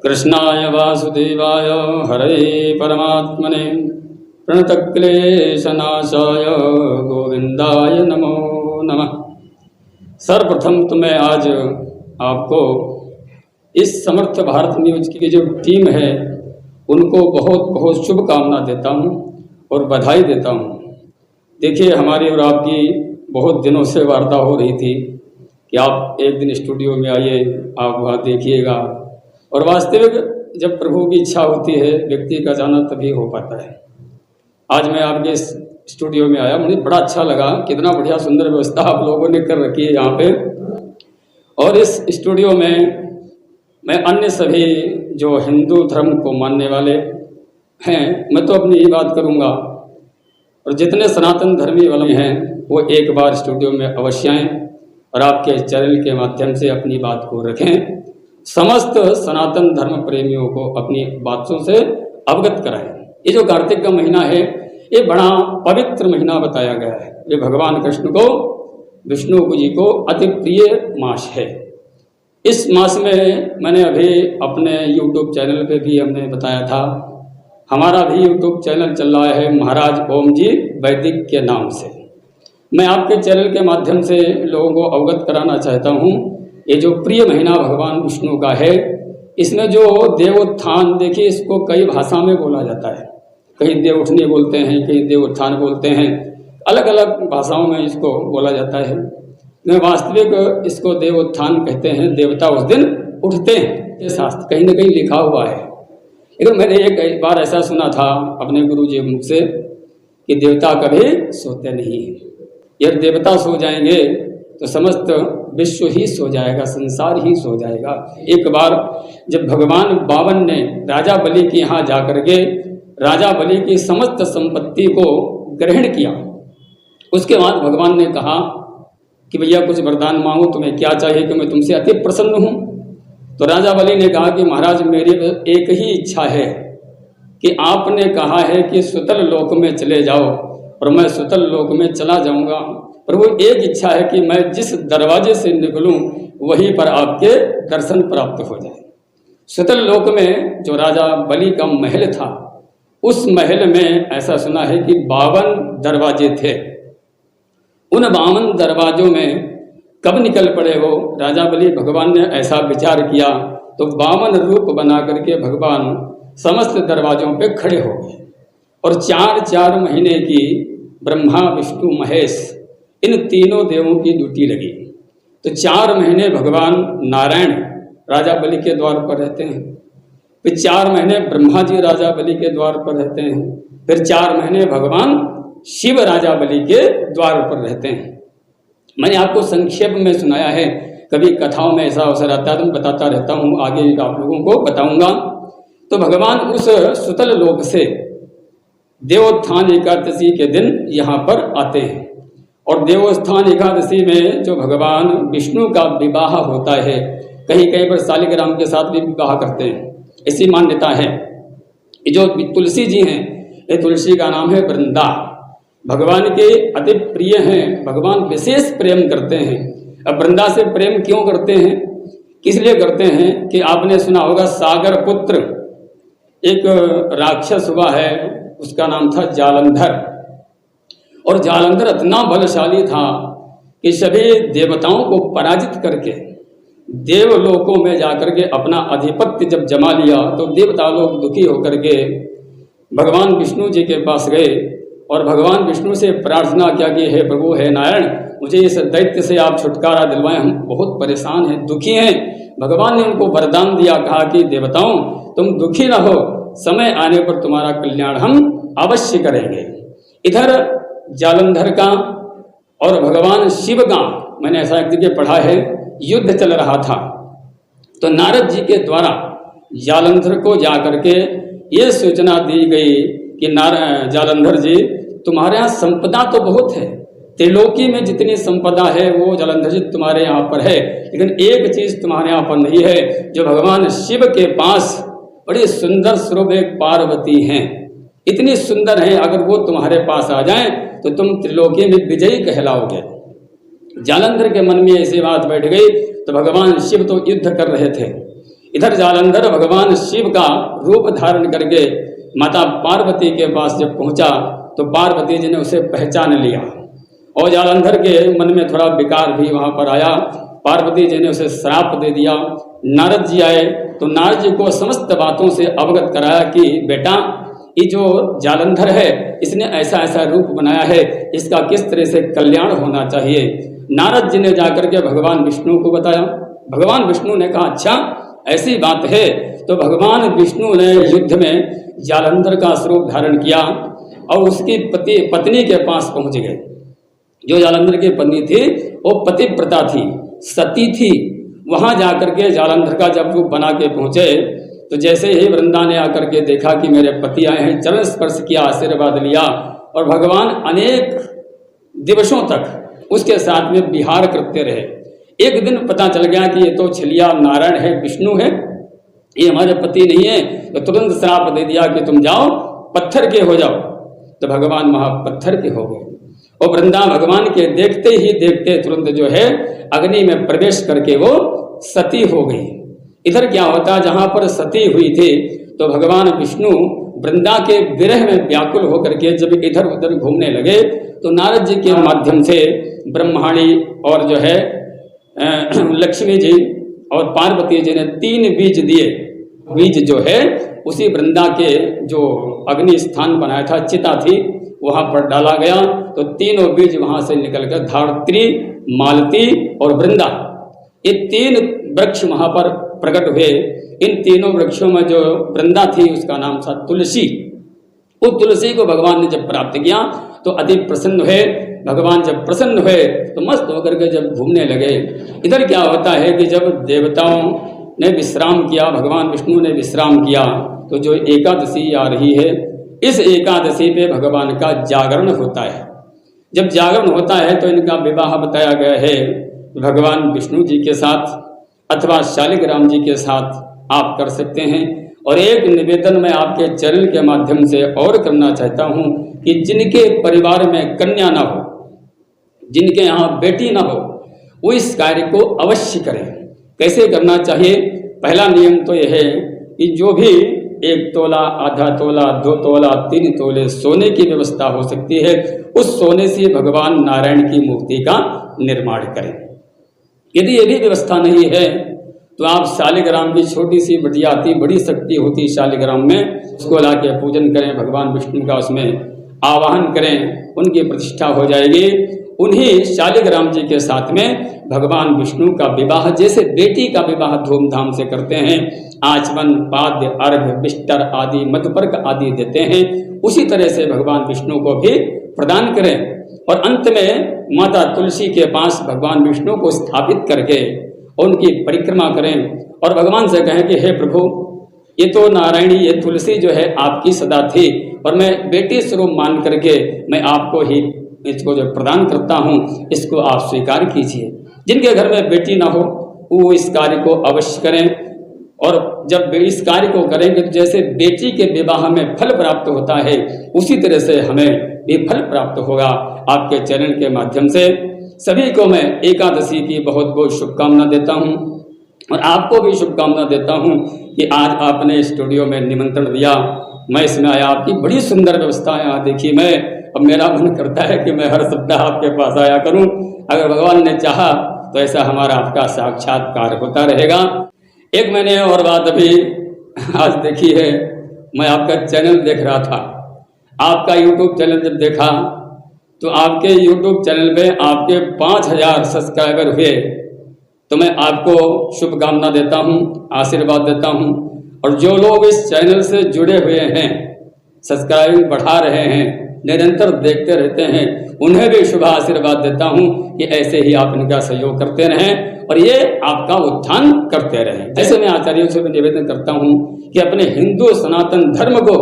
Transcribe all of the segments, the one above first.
कृष्णाय वासुदेवाय हरे परमात्मने प्रणतक्लेशनाशाय गोविंदाय नमो नमः। सर्वप्रथम तो मैं आज आपको इस समर्थ भारत न्यूज की जो टीम है उनको बहुत बहुत शुभकामना देता हूं और बधाई देता हूं। देखिए, हमारी और आपकी बहुत दिनों से वार्ता हो रही थी कि आप एक दिन स्टूडियो में आइए, आप वहाँ देखिएगा। और वास्तविक जब प्रभु की इच्छा होती है व्यक्ति का जाना तभी हो पाता है। आज मैं आपके स्टूडियो में आया, मुझे बड़ा अच्छा लगा, कितना बढ़िया सुंदर व्यवस्था आप लोगों ने कर रखी है यहाँ पे। और इस स्टूडियो में मैं अन्य सभी जो हिंदू धर्म को मानने वाले हैं, मैं तो अपनी ही बात करूँगा, और जितने सनातन धर्मी वाले हैं वो एक बार स्टूडियो में अवश्य आएँ और आपके चैनल के माध्यम से अपनी बात को रखें, समस्त सनातन धर्म प्रेमियों को अपनी बातों से अवगत कराएं। ये जो कार्तिक का महीना है ये बड़ा पवित्र महीना बताया गया है। ये भगवान कृष्ण को, विष्णु जी को अति प्रिय मास है। इस मास में मैंने अभी अपने YouTube चैनल पे भी हमने बताया था, हमारा भी YouTube चैनल चल रहा है महाराज ओम जी वैदिक के नाम से। मैं आपके चैनल के माध्यम से लोगों को अवगत कराना चाहता हूँ, ये जो प्रिय महीना भगवान विष्णु का है, इसमें जो देवोत्थान, देखिए इसको कई भाषा में बोला जाता है, कहीं देव उठने बोलते हैं, कहीं देवोत्थान बोलते हैं, अलग अलग भाषाओं में इसको बोला जाता है। वास्तविक इसको देवोत्थान कहते हैं, देवता उस दिन उठते हैं, ये शास्त्र कहीं ना कहीं लिखा हुआ है। लेकिन मैंने एक बार ऐसा सुना था अपने गुरु जी मुख से कि देवता कभी सोते नहीं हैं। यदि देवता सो जाएंगे तो समस्त विश्व ही सो जाएगा, संसार ही सो जाएगा। एक बार जब भगवान बावन ने राजा बलि के यहाँ जाकर के राजा बलि की समस्त संपत्ति को ग्रहण किया, उसके बाद भगवान ने कहा कि भैया कुछ वरदान मांगो, तुम्हें क्या चाहिए कि मैं तुमसे अति प्रसन्न हूँ। तो राजा बलि ने कहा कि महाराज मेरी एक ही इच्छा है कि आपने कहा है कि सुतल लोक में चले जाओ और मैं सुतल लोक में चला जाऊंगा। प्रभु एक इच्छा है कि मैं जिस दरवाजे से निकलूं वहीं पर आपके दर्शन प्राप्त हो जाए। सुतल लोक में जो राजा बलि का महल था, उस महल में ऐसा सुना है कि 52 दरवाजे थे। उन 52 दरवाजों में कब निकल पड़े वो राजा बलि, भगवान ने ऐसा विचार किया तो 52 रूप बना करके भगवान समस्त दरवाजों पे खड़े हो गए और 4-4 महीने की ब्रह्मा विष्णु महेश इन तीनों देवों की ड्यूटी लगी। तो 4 महीने भगवान नारायण राजा बलि के द्वार पर रहते हैं, फिर 4 महीने ब्रह्मा जी राजा बलि के द्वार पर रहते हैं, फिर 4 महीने भगवान शिव राजा बलि के द्वार पर रहते हैं। मैंने आपको संक्षेप में सुनाया है, कभी कथाओं में ऐसा अवसर आता है तो मैं बताता रहता हूँ, आगे आप लोगों को बताऊंगा। तो भगवान उस सुतल लोक से देवोत्थान एकादशी के दिन यहाँ पर आते हैं और देवोत्थान एकादशी में जो भगवान विष्णु का विवाह होता है, कहीं कहीं पर शालिग्राम के साथ भी विवाह करते हैं, ऐसी मान्यता है। ये जो तुलसी जी हैं, ये तुलसी का नाम है वृंदा, भगवान के अति प्रिय हैं, भगवान विशेष प्रेम करते हैं। अब वृंदा से प्रेम क्यों करते हैं, किस लिए करते हैं कि आपने सुना होगा सागर पुत्र एक राक्षस हुआ है, उसका नाम था जालंधर, और जालंधर इतना बलशाली था कि सभी देवताओं को पराजित करके देवलोकों में जाकर के अपना आधिपत्य जब जमा लिया तो देवता लोग दुखी होकर के भगवान विष्णु जी के पास गए और भगवान विष्णु से प्रार्थना किया कि हे प्रभु, हे नारायण, मुझे इस दैत्य से आप छुटकारा दिलवाएं, हम बहुत परेशान हैं, दुखी हैं। भगवान ने उनको वरदान दिया, कहा कि देवताओं तुम दुखी न हो, समय आने पर तुम्हारा कल्याण हम अवश्य करेंगे। इधर जालंधर का और भगवान शिव का, मैंने ऐसा एक जगह पढ़ा है, युद्ध चल रहा था। तो नारद जी के द्वारा जालंधर को जाकर के ये सूचना दी गई कि जालंधर जी, तुम्हारे यहाँ संपदा तो बहुत है, त्रिलोकी में जितनी संपदा है वो जालंधर जी तुम्हारे यहाँ पर है, लेकिन एक चीज तुम्हारे यहाँ पर नहीं है, जो भगवान शिव के पास बड़ी सुंदर स्वरूप एक पार्वती हैं, इतनी सुंदर है, अगर वो तुम्हारे पास आ जाएं तो तुम त्रिलोकी में विजयी कहलाओगे। जालंधर के मन में ऐसी बात बैठ गई तो भगवान शिव तो युद्ध कर रहे थे, इधर जालंधर भगवान शिव का रूप धारण करके माता पार्वती के पास जब पहुंचा तो पार्वती जी ने उसे पहचान लिया और जालंधर के मन में थोड़ा विकार भी वहां पर आया। पार्वती जी ने उसे श्राप दे दिया। नारद जी आए तो नारद जी को समस्त बातों से अवगत कराया कि बेटा, ये जो जालंधर है इसने ऐसा ऐसा रूप बनाया है, इसका किस तरह से कल्याण होना चाहिए। नारद जी ने जाकर के भगवान विष्णु को बताया। भगवान विष्णु ने कहा अच्छा ऐसी बात है। तो भगवान विष्णु ने युद्ध में जालंधर का स्वरूप धारण किया और उसकी पत्नी के पास पहुंच गए। जो जालंधर की पत्नी थी वो पतिव्रता थी, सती थी। वहां जाकर के जालंधर का जब रूप बना के पहुंचे तो जैसे ही वृंदा ने आकर के देखा कि मेरे पति आए हैं, चरण स्पर्श किया, आशीर्वाद लिया और भगवान अनेक दिवसों तक उसके साथ में विहार करते रहे। एक दिन पता चल गया कि ये तो छलिया नारायण है, विष्णु है, ये हमारे पति नहीं है। तो तुरंत श्राप दे दिया कि तुम जाओ पत्थर के हो जाओ। तो भगवान वहां पत्थर के हो गए और वृंदा भगवान के देखते ही देखते तुरंत जो है अग्नि में प्रवेश करके वो सती हो गई। इधर क्या होता, जहां पर सती हुई थी तो भगवान विष्णु वृंदा के विरह में व्याकुल होकर के जब इधर उधर घूमने लगे तो नारद जी के माध्यम से ब्रह्माणी और जो है लक्ष्मी जी और पार्वती जी ने 3 बीज दिए। बीज जो है उसी वृंदा के जो अग्नि स्थान बनाया था, चिता थी, वहां पर डाला गया। तो तीनों बीज वहां से निकलकर धात्री, मालती और वृंदा, ये 3 वृक्ष वहां पर प्रकट हुए। इन तीनों वृक्षों में जो वृंदा थी उसका नाम था तुलसी। उस तुलसी को भगवान ने जब प्राप्त किया तो अति प्रसन्न हुए। भगवान जब प्रसन्न हुए तो मस्त होकर के जब घूमने लगे। इधर क्या होता है कि जब देवताओं ने विश्राम किया, भगवान विष्णु ने विश्राम किया, तो जो एकादशी आ रही है, इस एकादशी पे भगवान का जागरण होता है। जब जागरण होता है तो इनका विवाह बताया गया है। भगवान विष्णु जी के साथ अथवा शालिग्राम जी के साथ आप कर सकते हैं। और एक निवेदन मैं आपके चरण के माध्यम से और करना चाहता हूं कि जिनके परिवार में कन्या ना हो, जिनके यहाँ बेटी ना हो, वो इस कार्य को अवश्य करें। कैसे करना चाहिए? पहला नियम तो यह है कि जो भी 1 तोला, आधा तोला, 2 तोला, 3 तोले सोने की व्यवस्था हो सकती है, उस सोने से भगवान नारायण की मूर्ति का निर्माण करें। यदि ये भी व्यवस्था नहीं है तो आप शालिग्राम की छोटी सी बटिया आती, बड़ी शक्ति होती शालिग्राम में, उसको ला के पूजन करें, भगवान विष्णु का उसमें आवाहन करें, उनकी प्रतिष्ठा हो जाएगी। उन्हीं शालिग्राम जी के साथ में भगवान विष्णु का विवाह, जैसे बेटी का विवाह धूमधाम से करते हैं, आचमन, पाद्य, अर्घ्य, बिस्तर आदि, मधुपर्क आदि देते हैं, उसी तरह से भगवान विष्णु को भी प्रदान करें। और अंत में माता तुलसी के पास भगवान विष्णु को स्थापित करके उनकी परिक्रमा करें और भगवान से कहें कि हे प्रभु, ये तो नारायणी, ये तुलसी जो है आपकी सदा थी और मैं बेटी स्वरूप मान करके मैं आपको ही इसको जो प्रदान करता हूँ, इसको आप स्वीकार कीजिए। जिनके घर में बेटी ना हो वो इस कार्य को अवश्य करें। और जब इस कार्य को करेंगे तो जैसे बेटी के विवाह में फल प्राप्त होता है, उसी तरह से हमें भी फल प्राप्त होगा। आपके चरण के माध्यम से सभी को मैं एकादशी की बहुत बहुत शुभकामना देता हूँ और आपको भी शुभकामना देता हूँ कि आज आपने स्टूडियो में निमंत्रण दिया, मैं इसमें आया। आपकी बड़ी सुंदर व्यवस्था है यहाँ देखी। मैं अब मेरा मन करता है कि मैं हर सप्ताह आपके पास आया करूँ। अगर भगवान ने चाहा तो ऐसा हमारा आपका साक्षात्कार होता रहेगा। एक मैंने और बात अभी आज देखी है, मैं आपका चैनल देख रहा था, आपका यूट्यूब चैनल जब देखा तो आपके यूट्यूब चैनल पे आपके 5000 सब्सक्राइबर हुए। तो मैं आपको शुभकामना देता हूँ, आशीर्वाद देता हूँ। और जो लोग इस चैनल से जुड़े हुए हैं, सब्सक्राइब बढ़ा रहे हैं, निरंतर देखते रहते हैं, उन्हें भी शुभ आशीर्वाद देता हूँ कि ऐसे ही आप इनका सहयोग करते रहें और ये आपका उत्थान करते रहें। जैसे मैं आचार्यों से निवेदन करता हूँ कि अपने हिंदू सनातन धर्म को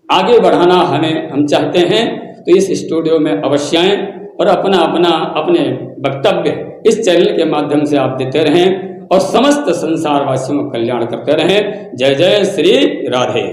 आगे बढ़ाना हम चाहते हैं तो इस स्टूडियो में अवश्य आएं और अपने वक्तव्य इस चैनल के माध्यम से आप देते रहें और समस्त संसार वासियों का कल्याण करते रहें। जय जय श्री राधे।